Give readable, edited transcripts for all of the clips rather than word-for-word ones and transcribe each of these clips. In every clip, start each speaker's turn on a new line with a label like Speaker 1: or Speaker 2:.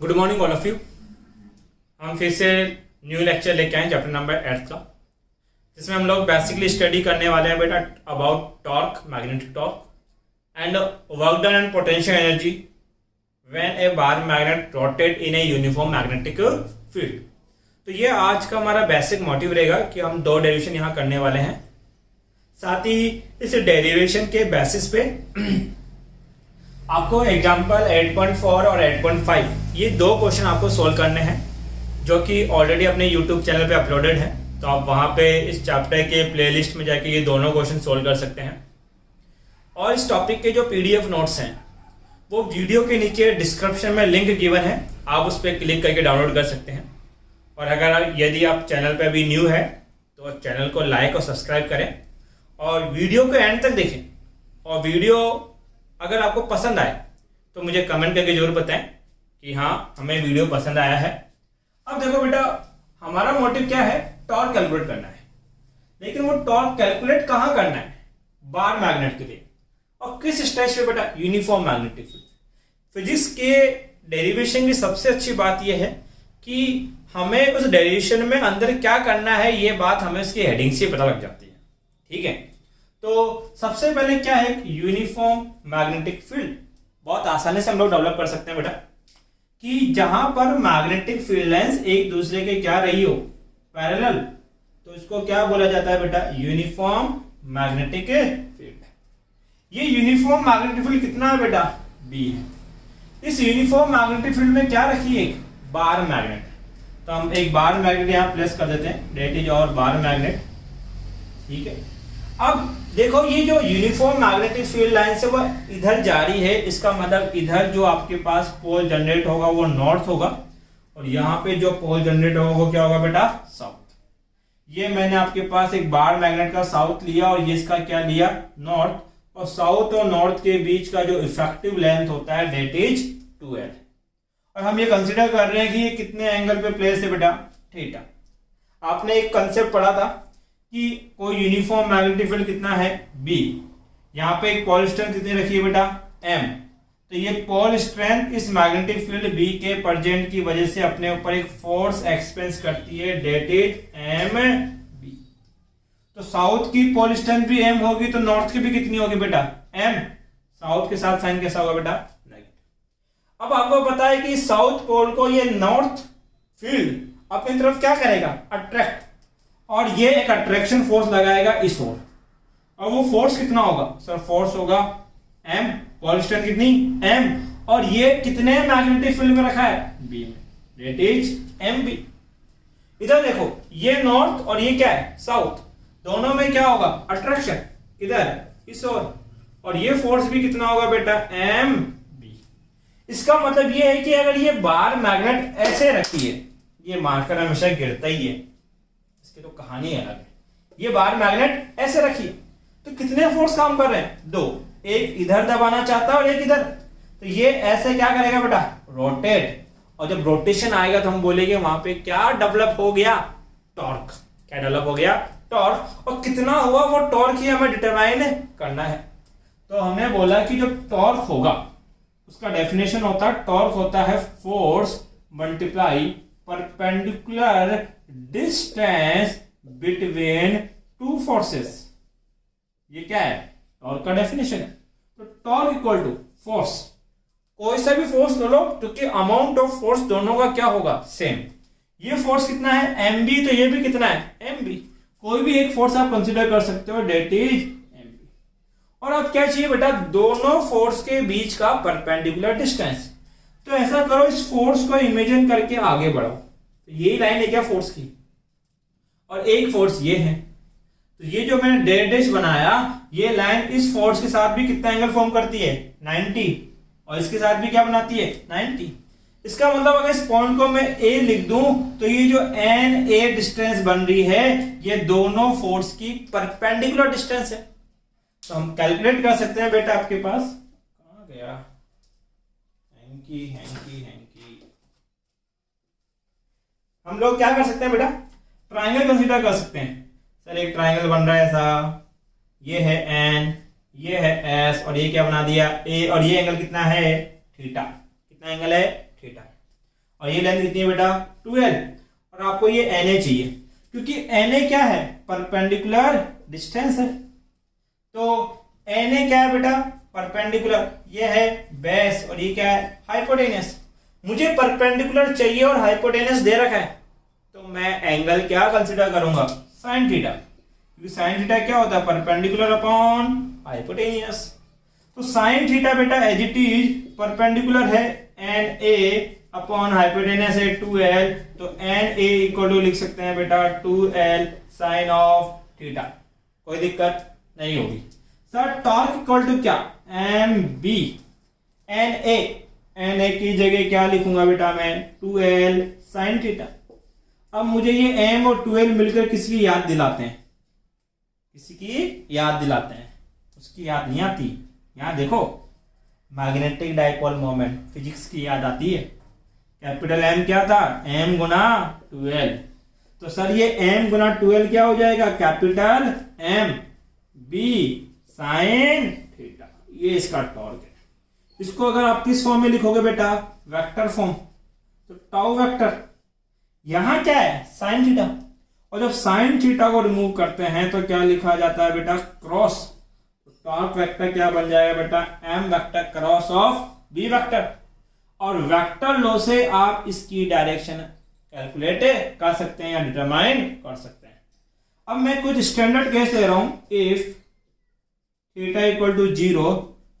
Speaker 1: Good morning all of you. हम फिर से न्यू लेक्चर लेके आए चैप्टर नंबर 8 का, जिसमें हम लोग बेसिकली स्टडी करने वाले हैं बेटा about torque, magnetic torque and work done and potential energy when A bar magnet rotate in a uniform magnetic field. तो ये आज का हमारा बेसिक मोटिव रहेगा कि हम दो डेरिवेशन यहाँ करने वाले हैं। साथ ही इस डेरिवेशन के बेसिस पे आपको एग्जाम्पल 8.4 और 8.5 ये दो क्वेश्चन आपको सोल्व करने हैं, जो कि ऑलरेडी अपने YouTube चैनल पे अपलोडेड है। तो आप वहाँ पे इस चैप्टर के प्लेलिस्ट में जाके ये दोनों क्वेश्चन सोल्व कर सकते हैं। और इस टॉपिक के जो PDF नोट्स हैं वो वीडियो के नीचे डिस्क्रिप्शन में लिंक गिवन है, आप उस पर क्लिक करके डाउनलोड कर सकते हैं। और अगर यदि आप चैनल पे अभी न्यू है तो चैनल को लाइक और सब्सक्राइब करें और वीडियो को एंड तक देखें। और वीडियो अगर आपको पसंद आए तो मुझे कमेंट करके जरूर बताएं कि हाँ हमें वीडियो पसंद आया है। अब देखो बेटा, हमारा मोटिव क्या है? टॉर्क कैलकुलेट करना है। लेकिन वो टॉर्क कैलकुलेट कहाँ करना है? बार मैग्नेट के लिए। और किस स्टेज पे बेटा? Uniform magnetic field. फिजिक्स के डेरिवेशन की सबसे अच्छी बात यह है कि हमें उस डेरिवेशन में अंदर क्या करना है, ये बात हमें उसकी हेडिंग से पता लग जाती है। ठीक है, तो सबसे पहले क्या है? यूनिफॉर्म मैग्नेटिक फील्ड बहुत आसानी से हम लोग डेवलप कर सकते हैं बेटा, कि जहां पर मैग्नेटिक फील्ड लाइंस एक दूसरे के क्या रही हो, पैरेलल, तो इसको क्या बोला जाता है बेटा? Uniform magnetic field. ये यूनिफॉर्म मैग्नेटिक फील्ड कितना है बेटा? बी है। इस यूनिफॉर्म मैग्नेटिक फील्ड में क्या रखी है? एक बार मैग्नेट। तो हम एक बार मैग्नेट यहां प्लेस कर देते हैं, डेट इज और बार मैग्नेट। ठीक है, अब देखो ये जो यूनिफॉर्म मैग्नेटिक फील्ड लाइन से वो इधर जा रही है, इसका मतलब इधर जो आपके पास पोल जनरेट होगा वो नॉर्थ होगा, और यहाँ पे जो पोल जनरेट होगा वो क्या होगा बेटा? साउथ। ये मैंने आपके पास एक बार मैग्नेट का साउथ लिया और ये इसका क्या लिया? नॉर्थ। और साउथ और नॉर्थ के बीच का जो इफेक्टिव लेंथ होता है डेट इज 2l। और हम ये कंसिडर कर रहे हैं कि ये कितने एंगल पे प्लेस है बेटा? थीटा। आपने एक कंसेप्ट पढ़ा था कि कोई यूनिफॉर्म मैग्नेटिक फील्ड कितना है? B। यहाँ पे एक पोल स्ट्रेंथ कितनी रखी है बेटा? M। तो ये पोल स्ट्रेंथ इस मैग्नेटिक फील्ड B के प्रेजेंट की वजह से अपने ऊपर एक फोर्स एक्सपेंस करती है, डेट इज MB। तो साउथ की पोल स्ट्रेंथ भी M होगी, तो नॉर्थ की भी कितनी होगी बेटा? M। साउथ के साथ साइन कैसा होगा बेटा? नेगेटिव। अब आपको पता है कि साउथ पोल को ये नॉर्थ फील्ड अपनी तरफ क्या करेगा? अट्रैक्ट। और ये एक अट्रैक्शन फोर्स लगाएगा इस ओर। और वो फोर्स कितना होगा सर? फोर्स होगा M। पोल स्ट्रेंथ कितनी? M। और ये कितने मैग्नेटिक फील्ड में रखा है? B में, डेट इज MB। इधर देखो, ये नॉर्थ और ये क्या है? साउथ। दोनों में क्या होगा? अट्रैक्शन, इधर इस ओर। और ये फोर्स भी कितना होगा बेटा? MB। इसका मतलब ये है कि अगर ये बार मैग्नेट ऐसे रखी है, ये मार्कर हमेशा गिरता ही है, इसकी तो कहानी है अलग है। ये बार मैग्नेट ऐसे रखिए तो कितने फोर्स काम कर रहे हैं? दो। एक इधर दबाना चाहता है और एक इधर। तो ये ऐसे क्या करेगा बेटा? रोटेट। और जब रोटेशन आएगा तो हम बोलेंगे वहां पे क्या डेवलप हो गया? टॉर्क। क्या डेवलप हो गया? टॉर्क। और कितना हुआ वो टॉर्क ही हमें डिटरमाइन करना है। तो हमने बोला कि जो टॉर्क होगा उसका डेफिनेशन होता है, टॉर्क होता है force multiply perpendicular distance between two forces. ये क्या है? टॉर्क का डेफिनेशन है। तो टॉर्क इक्वल टू फोर्स, कोई सा भी फोर्स ले लो, क्योंकि अमाउंट ऑफ फोर्स दोनों का क्या होगा? सेम। ये फोर्स कितना है? MB। तो ये भी कितना है? MB। कोई भी एक फोर्स आप कंसीडर कर सकते हो, डेट इज MB। और अब क्या चाहिए बेटा? दोनों फोर्स के बीच का परपेंडिकुलर डिस्टेंस। तो ऐसा करो, इस फोर्स को इमेजिन करके आगे बढ़ो। तो यही लाइन है क्या फोर्स की? और एक फोर्स ये है। तो ये जो मैंने डेट डैश बनाया, ये लाइन इस फोर्स के साथ भी कितना एंगल फॉर्म करती है? 90। और इसके साथ भी क्या बनाती है? 90। इसका मतलब अगर इस पॉइंट को मैं A लिख दूं तो ये जो NA डिस्टेंस बन रही है, ये दोनों फोर्स की परपेंडिकुलर डिस्टेंस है। तो हम कैलकुलेट कर सकते हैं बेटा, आपके पास कहां गया? Hanky hanky hanky. हम लोग क्या कर सकते हैं बेटा? ट्राइंगल कंसीडर कर सकते हैं। सर एक ट्राइंगल बन रहा है ऐसा, ये है N, ये है S, और ये क्या बना दिया? A। और ये एंगल कितना है? थीटा। कितना एंगल है? थीटा। और ये लेंथ कितनी है बेटा 12, और आपको ये Na चाहिए, क्योंकि Na क्या है, परपेंडिकुलर डिस्टेंस है। तो Na क्या है बेटा, परपेंडिकुलर, ये है बेस और ये क्या है हाइपोटेनस। मुझे परपेंडिकुलर चाहिए और हाइपोटेनस दे रखा है, तो मैं एंगल क्या कंसीडर करूंगा, साइन थीटा, क्योंकि साइन थीटा क्या होता है, परपेंडिकुलर अपॉन हाइपोटेनियस। तो साइन थीटा बेटा एज इट इज परपेंडिकुलर है एन ए अपॉन हाइपोटेनस है 2l, तो एन ए इक्वल टू लिख सकते हैं बेटा 2l साइन ऑफ थीटा, कोई दिक्कत नहीं होगी। सर टॉर्क इक्वल टू क्या, एम बी एन ए की जगह क्या लिखूंगा बेटा मैं 2l साइन थीटा। अब मुझे ये m और 2l मिलकर किसकी याद दिलाते हैं, किसी की याद दिलाते हैं, उसकी याद नहीं आती। यहां देखो मैग्नेटिक डाइपोल मोमेंट, फिजिक्स की याद आती है। कैपिटल M क्या था, m गुना 2l, तो सर ये m गुना 2l क्या हो जाएगा, capital M b sine theta, ये इसका टॉर्क है। इसको अगर आप किस फॉर्म में लिखोगे बेटा, वेक्टर फॉर्म, तो टाउ वेक्टर, यहां क्या है साइन थीटा, और जब साइन थीटा को रिमूव करते हैं तो क्या लिखा जाता है बेटा, क्रॉस। तो टॉर्क वेक्टर क्या बन जाएगा बेटा, m vector cross of b vector, और वेक्टर लॉ से आप इसकी डायरेक्शन कैलकुलेट कर सकते हैं या डिटरमाइन कर सकते हैं। अब मैं कुछ स्टैंडर्ड केस ले रहा हूं, इफ थीटा इक्वल टू 0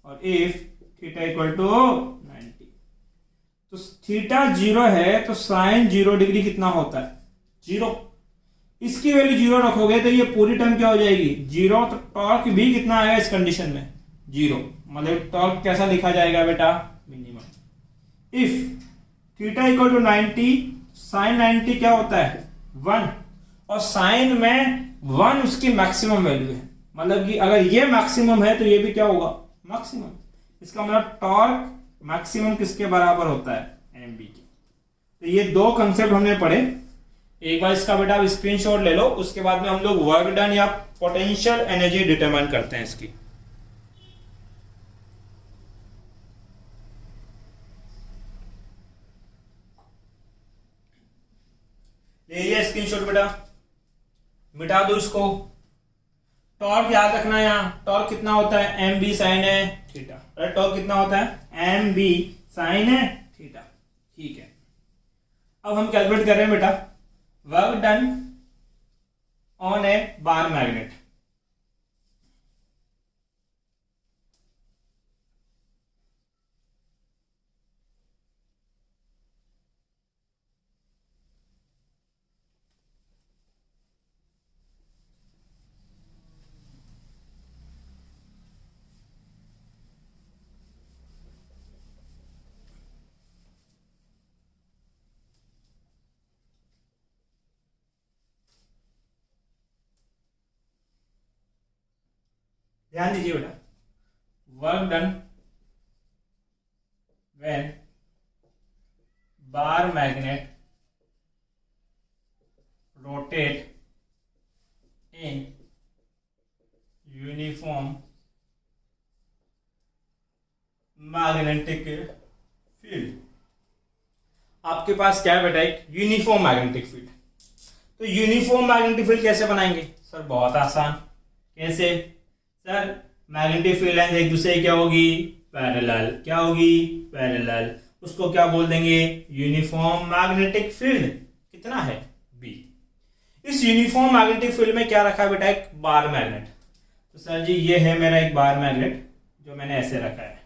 Speaker 1: और इफ थीटा इक्वल टू 90। तो थीटा 0 है तो साइन 0 डिग्री कितना होता है, 0। इसकी वैल्यू 0 रखोगे तो ये पूरी टर्म क्या हो जाएगी 0, तो टॉर्क भी कितना आएगा इस कंडीशन में 0, मतलब टॉर्क कैसा लिखा जाएगा बेटा, minimum. If theta equal to 90, sine 90 क्या होता है 1, और साइन में 1 उसकी मैक्सिमम वैल्यू है, मतलब कि अगर ये मैक्सिमम है तो ये भी क्या होगा मैक्सिमम। इसका मतलब टॉर्क मैक्सिमम किसके बराबर होता है, एम बी के। तो ये दो कंसेप्ट हमने पढ़े, एक बार इसका बेटा आप स्क्रीनशॉट ले लो, उसके बाद में हम लोग वर्क डन या पोटेंशियल एनर्जी डिटरमाइन करते हैं इसकी। ले लिया स्क्रीनशॉट बेटा, मिटा दो इसको। टॉर्क याद रखना है, यहां टॉर्क कितना होता है एम बी साइन है थीटा, राइट। टॉर्क कितना होता है एम बी साइन है थीटा, ठीक है। अब हम कैलकुलेट कर रहे हैं बेटा work done on A bar magnet. ध्यान दीजिए बेटा, work done when bar magnet rotate in uniform magnetic field. आपके पास क्या है बेटा, एक यूनिफॉर्म मैग्नेटिक फील्ड। तो यूनिफॉर्म मैग्नेटिक फील्ड कैसे बनाएंगे सर, बहुत आसान। कैसे सर, मैग्नेटिक फील्ड लाइन एक दूसरे क्या होगी पैरेलल, क्या होगी पैरेलल, उसको क्या बोल देंगे यूनिफॉर्म मैग्नेटिक फील्ड। कितना है बी। इस यूनिफॉर्म मैग्नेटिक फील्ड में क्या रखा है बेटा, एक बार मैग्नेट। तो सर जी ये है मेरा एक बार मैग्नेट जो मैंने ऐसे रखा है।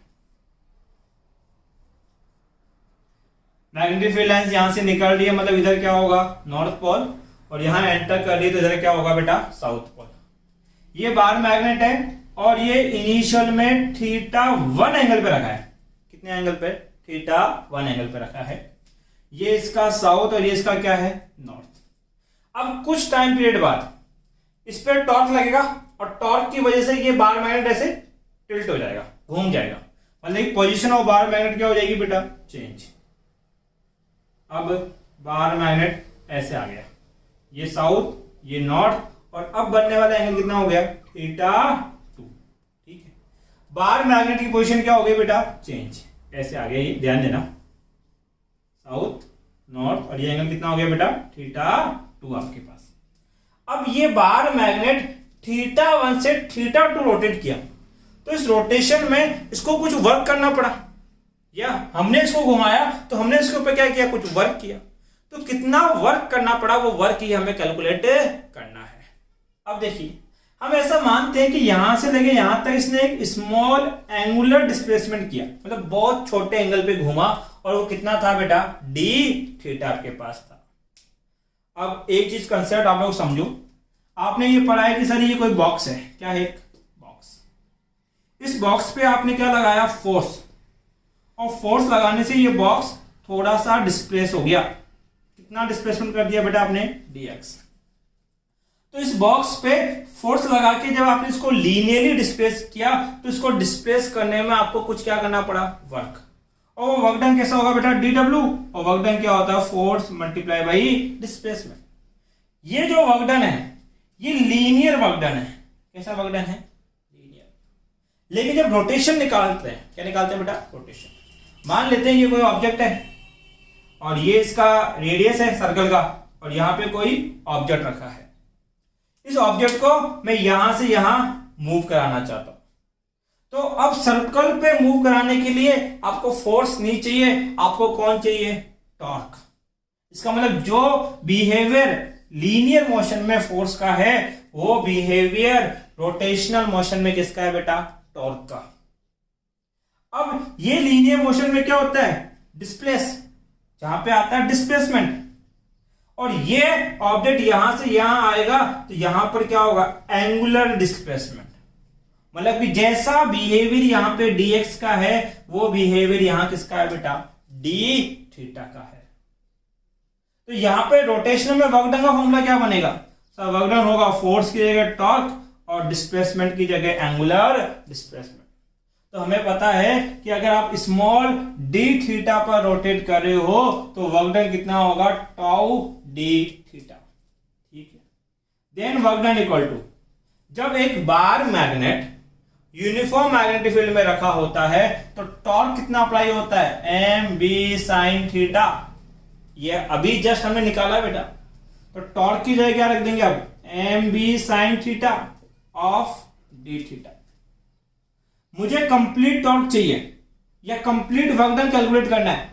Speaker 1: मैग्नेटिक फील्ड लाइन यहां से निकल रही है, मतलब इधर क्या होगा नॉर्थ पोल, और यहां एंटर कर रही है तो इधर क्या होगा बेटा साउथ पोल। ये बार मैग्नेट है और ये इनिशियल में थीटा 1 एंगल पे रखा है। कितने एंगल पे, थीटा 1 एंगल पे रखा है। ये इसका साउथ और ये इसका क्या है नॉर्थ। अब कुछ टाइम पीरियड बाद इस पर टॉर्क लगेगा और टॉर्क की वजह से ये बार मैग्नेट ऐसे टिल्ट हो जाएगा, घूम जाएगा, मतलब पोजीशन ऑफ बार मैग्नेट क्या हो जाएगी बेटा चेंज। अब बार मैग्नेट ऐसे आ गया, ये साउथ ये नॉर्थ, और अब बनने वाला एंगल कितना हो गया थीटा 2, ठीक है। बार मैग्नेट की पोजीशन क्या हो गई बेटा चेंज, ऐसे आ गया, ये ध्यान देना साउथ और ये एंगल कितना हो गया बेटा θ2 आपके पास। अब ये बार मैग्नेट θ1 से θ2 रोटेट किया, तो इस रोटेशन में इसको कुछ वर्क करना पड़ा, या हमने इसको घुमाया तो हमने इसके ऊपर क्या किया, कुछ वर्क किया। तो कितना वर्क करना पड़ा, वो वर्क ही हमें कैलकुलेट करना है। अब देखिए, हम ऐसा मानते हैं कि यहां से लेके यहां तक इसने एक स्मॉल एंगुलर डिस्प्लेसमेंट किया, मतलब बहुत छोटे एंगल पे घूमा, और वो कितना था बेटा d θ आपके पास था। अब एक चीज कंसेप्ट आप लोग समझो, आपने ये पढ़ा है कि सर ये कोई बॉक्स है, क्या है, एक बॉक्स। इस बॉक्स पे आपने क्या लगाया, फोर्स, और फोर्स लगाने से ये बॉक्स थोड़ा सा डिस्प्लेस हो गया। कितना डिस्प्लेसमेंट कर दिया बेटा आपने, dx। तो इस बॉक्स पे फोर्स लगा के जब आपने इसको लीनियरली डिस्प्लेस किया, तो इसको डिस्प्लेस करने में आपको कुछ क्या करना पड़ा, वर्क। और वो वर्क डन कैसा होगा बेटा, dw, और वर्क डन क्या होता है, फोर्स मल्टीप्लाई बाई डिस्प्लेसमेंट। ये जो वर्क डन है ये लीनियर वर्क डन है। कैसा वर्क डन है, लीनियर। लेकिन जब रोटेशन निकालते हैं, क्या निकालते हैं बेटा, रोटेशन। मान लेते हैं ये कोई ऑब्जेक्ट है और ये इसका रेडियस है सर्कल का, और यहां पे कोई ऑब्जेक्ट रखा है। इस ऑब्जेक्ट को मैं यहां से यहां मूव कराना चाहता हूं, तो अब सर्कल पे मूव कराने के लिए आपको फोर्स नहीं चाहिए, आपको कौन चाहिए, टॉर्क। इसका मतलब जो बिहेवियर लीनियर मोशन में फोर्स का है, वो बिहेवियर रोटेशनल मोशन में किसका है बेटा, टॉर्क का। अब ये लीनियर मोशन में क्या होता है, डिस्प्लेस, जहां पे आता है डिस्प्लेसमेंट, और ये ऑब्जेक्ट यहां से यहां आएगा तो यहां पर क्या होगा, एंगुलर डिस्प्लेसमेंट। मतलब कि जैसा बिहेवियर यहां पे dx का है, वो बिहेवियर यहां किसका है बेटा, d θ का है। तो यहां पे रोटेशनल में वर्क डन का फॉर्मूला क्या बनेगा, सर वर्क डन होगा फोर्स की जगह टॉर्क, और डिस्प्लेसमेंट की जगह एंगुलर डिस्प्लेसमेंट। तो हमें पता है कि अगर आप स्मॉल d θ पर रोटेट कर रहे हो तो वर्क डन कितना होगा, टाउ d θ। ठीक है, then work done equal to, जब एक बार मैग्नेट यूनिफॉर्म मैग्नेटिक फील्ड में रखा होता है तो टॉर्क कितना अप्लाई होता है, mb sin θ। ये अभी जस्ट हमने निकाला बेटा, तो टॉर्क की जगह क्या रख देंगे अब, mb sin θ ऑफ d θ। मुझे कंप्लीट टॉर्क चाहिए या कंप्लीट वर्क डन कैलकुलेट करना है,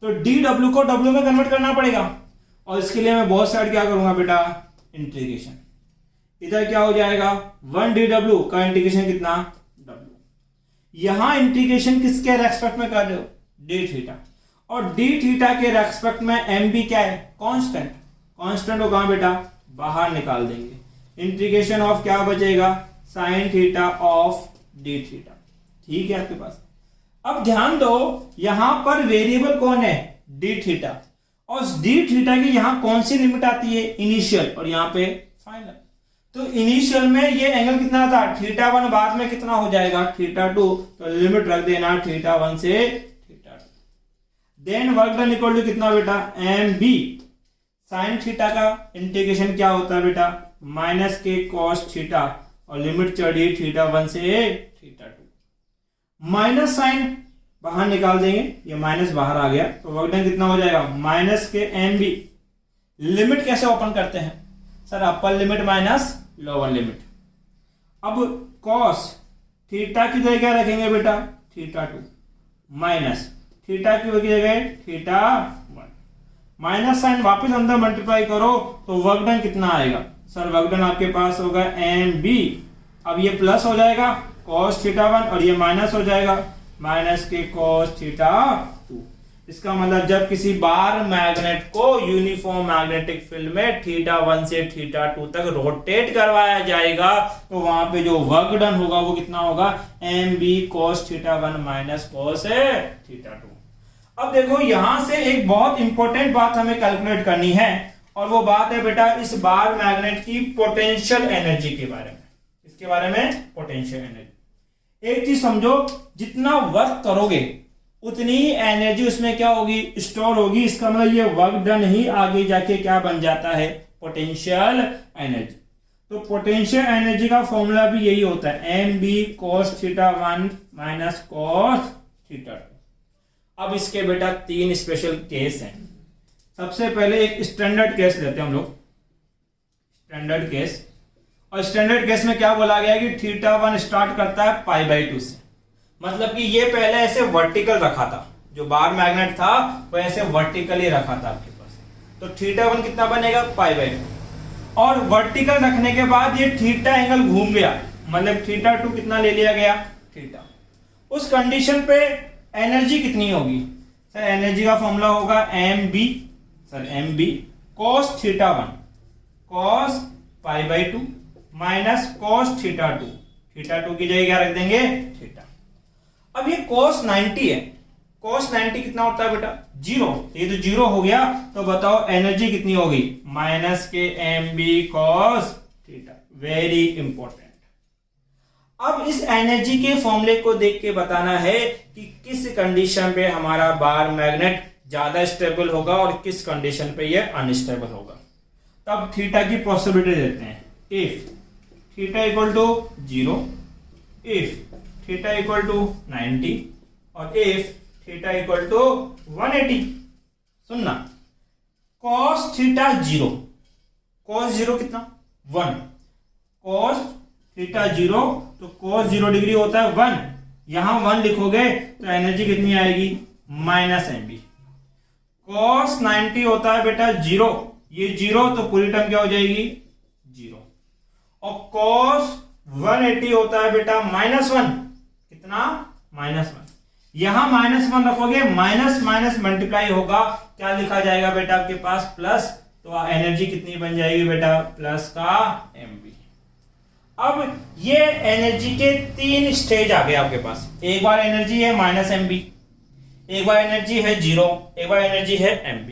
Speaker 1: तो dw को w में कन्वर्ट करना पड़ेगा, और इसके लिए मैं बहुत साइड क्या करूंगा बेटा, इंटीग्रेशन। इधर क्या हो जाएगा, 1 dw का इंटीग्रेशन कितना, w। यहां इंटीग्रेशन किसके रेस्पेक्ट में कर रहे हो, d θ, और d θ के रेस्पेक्ट में mb क्या है, कांस्टेंट। कांस्टेंट को कहां बेटा, बाहर निकाल देंगे। इंटीग्रेशन ऑफ क्या बचेगा, sin θ ऑफ d θ। ठीक है आपके पास। अब ध्यान दो, यहां पर वेरिएबल कौन है, d θ, और d θ की यहां कौन सी लिमिट आती है, इनिशियल, और यहां पे फाइनल। तो इनिशियल में ये एंगल कितना था, θ1, बाद में कितना हो जाएगा, θ2, तो लिमिट रख देना θ1 से θ2। Then work done equal to कितना बेटा, mb sin θ का इंटीग्रेशन क्या होता है बेटा, माइनस के cos θ, और लिमिट चढ़ी θ1 से θ2। माइनस साइन बाहर निकाल देंगे, ये माइनस बाहर आ गया, तो वर्क डन कितना हो जाएगा, माइनस के mb। लिमिट कैसे ओपन करते हैं, sir upper limit minus lower limit. अब cos थीटा की जगह क्या रखेंगे बेटा, θ2, माइनस थीटा की जगह θ1। माइनस साइन वापस अंदर मल्टीप्लाई करो तो वर्क डन कितना आएगा, सर वर्क डन आपके पास होगा mb। अब ये प्लस हो जाएगा cos θ1, और ये माइनस हो जाएगा माइनस के cos θ2। इसका मतलब जब किसी बार मैग्नेट को यूनिफॉर्म मैग्नेटिक फील्ड में θ1 से θ2 तक रोटेट करवाया जाएगा, तो वहां पे जो वर्क डन होगा वो कितना होगा, mb cos θ1 माइनस cos θ2। अब देखो यहां से एक बहुत इंपॉर्टेंट बात हमें कैलकुलेट करनी है, और वो बात है बेटा इस बार मैग्नेट की पोटेंशियल एनर्जी के बारे में। इसके बारे में पोटेंशियल एनर्जी, एक चीज समझो, जितना वर्क करोगे उतनी एनर्जी उसमें क्या होगी, स्टोर होगी। इसका मतलब ये वर्क डन ही आगे जाके क्या बन जाता है, पोटेंशियल एनर्जी। तो पोटेंशियल एनर्जी का फॉर्मूला भी यही होता है, mb cos θ1 माइनस cos θ2। अब इसके बेटा तीन स्पेशल केस हैं। सबसे पहले एक स्टैंडर्ड केस लेते हैं हम लोग, स्टैंडर्ड केस। और स्टैंडर्ड केस में क्या बोला गया है कि θ1 स्टार्ट करता है π/2 से, मतलब कि ये पहले ऐसे वर्टिकल रखा था, जो बार मैग्नेट था वो ऐसे वर्टिकली रखा था आपके पास, तो θ1 कितना बनेगा π/2। और वर्टिकल रखने के बाद ये θ एंगल घूम गया, मतलब θ2 कितना ले लिया गया θ। उस कंडीशन पे एनर्जी कितनी होगी सर? एनर्जी का फॉर्मूला होगा mb cos θ1 cos π/2 minus cos θ2, θ2 की जगह क्या रख देंगे θ। अब ये cos 90 है, cos 90 कितना होता है बेटा 0, ये तो 0 हो गया, तो बताओ एनर्जी कितनी होगी माइनस के mb cos θ। Very important. अब इस एनर्जी के फॉर्मूले को देख के बताना है कि किस कंडीशन पे हमारा बार मैग्नेट ज्यादा स्टेबल होगा और किस कंडीशन पे ये अनस्टेबल होगा। तब थीटा की पॉसिबिलिटी देते हैं। If theta equal to 0, if theta equal to 90 और इफ थीटा इक्वल टू 180। सुनना, cos थीटा 0, cos 0 कितना 1, cos थीटा 0 तो cos 0 डिग्री होता है 1, यहां 1 लिखोगे तो एनर्जी कितनी आएगी -mb। cos 90 होता है बेटा 0, ये 0 तो पूरी टर्म क्या हो जाएगी 0। और cos 180 होता है बेटा -1, कितना -1, यहां -1 रखोगे माइनस माइनस मल्टीप्लाई होगा, क्या लिखा जाएगा बेटा आपके पास प्लस, तो एनर्जी कितनी बन जाएगी बेटा प्लस का mb। अब ये एनर्जी के 3 स्टेज आ गए आपके पास। एक बार एनर्जी है -mb, एक बार एनर्जी है 0, एक बार एनर्जी है mb।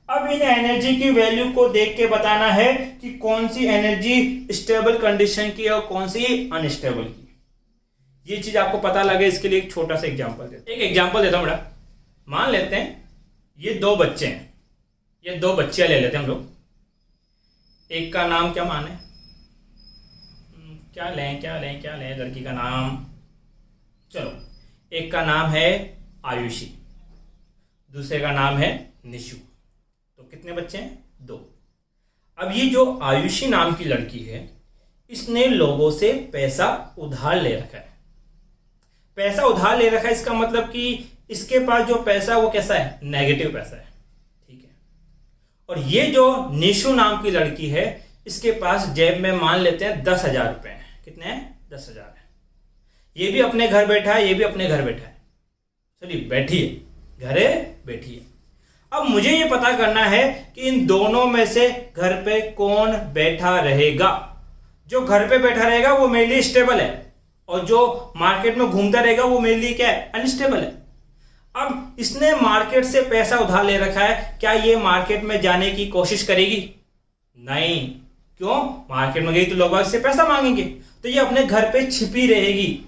Speaker 1: अब इन एनर्जी की वैल्यू को देख के बताना है कि कौन सी एनर्जी स्टेबल कंडीशन की और कौन सी अनस्टेबल की। ये चीज आपको पता लगे इसके लिए एक छोटा सा एग्जांपल देते हैं। एक एग्जांपल देता हूं बेटा, मान लेते हैं ये 2 बच्चे हैं, ये 2 बच्चियां ले लेते हैं हम लोग। एक का नाम क्या माने, क्या लें लड़की का नाम, चलो एक का नाम है आयुषी, दूसरे का नाम है निशु। तो कितने बच्चे हैं 2। अब ये जो आयुषी नाम की लड़की है, इसने लोगों से पैसा उधार ले रखा है। पैसा उधार ले रखा है, इसका मतलब कि इसके पास जो पैसा वो कैसा है नेगेटिव पैसा है, ठीक है। और ये जो निशु नाम की लड़की है, इसके पास जेब में मान लेते हैं 10,000 रुपए हैं। कितने हैं 10,000 है। ये भी अपने घर बैठा है, ये भी अपने घर बैठा है, चलिए बैठिए, घरे बैठिए। अब मुझे ये पता करना है कि इन दोनों में से घर पे कौन बैठा रहेगा। जो घर पे बैठा रहेगा वो मेरे लिए स्टेबल है, और जो मार्केट में घूमता रहेगा वो मेरे लिए क्या है अनस्टेबल है। अब इसने मार्केट से पैसा उधार ले रखा है, क्या ये मार्केट में जाने की कोशिश करेगी? नहीं। क्यों? मार्केट में गई तो लोग इससे पैसा मांगेंगे, तो ये अपने घर पे छिपी रहेगी,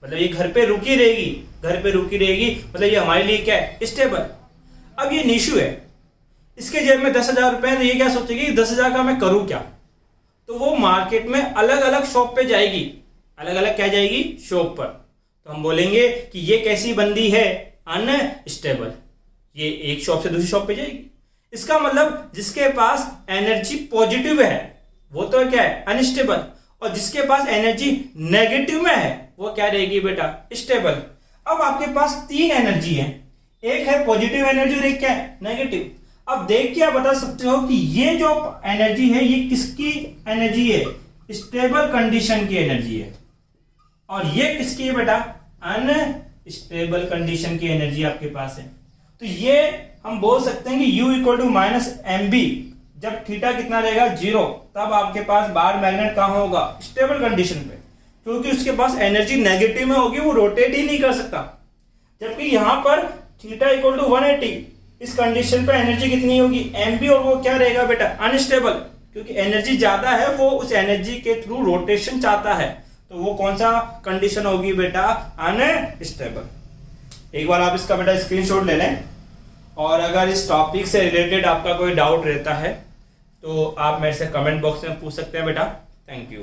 Speaker 1: मतलब ये घर पे रुकी रहेगी, घर पे रुकी रहेगी, मतलब ये हमारे लिए क्या है स्टेबल। अब ये निशु है, इसके जेब में 10,000 रुपए है, तो ये क्या सोचेगी 10,000 का मैं करूं क्या? तो वो मार्केट में अलग अलग शॉप पे जाएगी, अलग अलग क्या जाएगी शॉप पर। तो हम बोलेंगे कि ये कैसी बंदी है अनस्टेबल, ये एक शॉप से दूसरी शॉप पे जाएगी। इसका मतलब जिसके पास एनर्जी पॉजिटिव है वो तो क्या है अनस्टेबल, और जिसके पास एनर्जी नेगेटिव में है वो क्या रहेगी बेटा स्टेबल। अब आपके पास 3 एनर्जी है, एक है पॉजिटिव एनर्जी और एक क्या है नेगेटिव। अब देख के आप बता सकते हो कि ये जो एनर्जी है ये किसकी एनर्जी है, स्टेबल कंडीशन की एनर्जी है, और ये किसकी है बेटा अनस्टेबल कंडीशन की एनर्जी आपके पास है। तो ये हम बोल सकते हैं कि U = -mb, जब थीटा कितना रहेगा 0, तब आपके पास बार मैग्नेट कहां होगा स्टेबल कंडीशन पे, क्योंकि उसके पास एनर्जी नेगेटिव में होगी, वो रोटेट ही नहीं कर सकता। जबकि यहां पर थीटा = 180, इस कंडीशन पे एनर्जी कितनी होगी mb, और वो क्या रहेगा बेटा अनस्टेबल, क्योंकि एनर्जी ज्यादा है, वो उस एनर्जी के थ्रू रोटेशन चाहता है, तो वो कौन सा कंडीशन होगी बेटा अनस्टेबल। एक बार आप इसका बेटा स्क्रीनशॉट ले लें, और अगर इस टॉपिक से रिलेटेड आपका कोई डाउट रहता है तो आप मेरे से कमेंट बॉक्स में पूछ सकते हैं बेटा। Thank you.